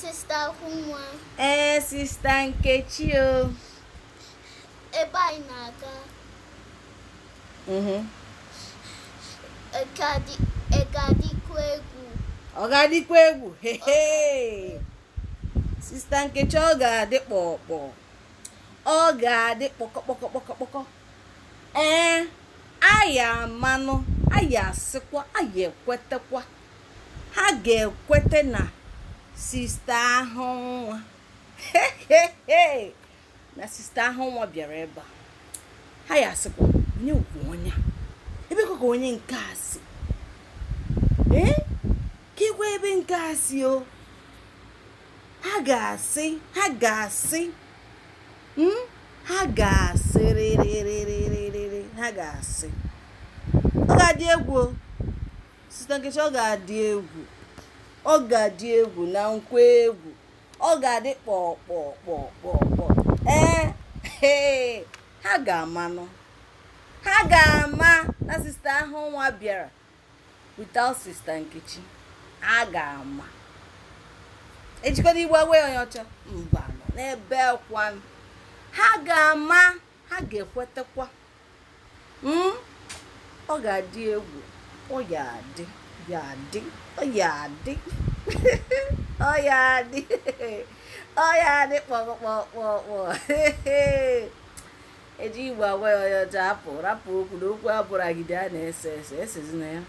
Sister Hunwa. Sister Nkechi o. Ebe anyị na-aga. Ga-adịkwa egwu. Ọ ga-adịkwa egwu. Sister Nkechi ọ ga-adị kpọkpọ. Ọ ga-adị kpọkọkpọkọkpọkọ. Aya amanụ, aya asịkwa, aya ekwetekwa. Ha ga-ekwete na Sister Ahụnwa. Na Sister Ahụnwa bịara ebe a. Ha ya asịkwa, onye ukwu onye a. Ebe ka onye nke a si. Ka ikwe ebe nke a si o. Ha ga-asị rịrịrịrịrị, ha ga-asị. Ọ ga-adị egwu o. Sister Nkechi ọ ga-adị egwu. Ọ ga-adị egwu na nkwa egwu. Ọ ga-adị kpọkpọkpọkpọkpọ. Ha ga-amanụ. Ha ga-ama na Sister Ahụnwa bịara without Sister Nkechi. Ha ga-ama. Ejikọta igwe wee onye ọcha mba n'ebe kwanụ. Ha ga-ama, ha ga-ekwetekwa. Ọ ga-adị egwu. Ọ ya-adị kpọkpọkpọkpọ. Eji igwe agwa ya onye ọcha rapụ okwu na okwu abụrụ agide a na-ese esezi na ya.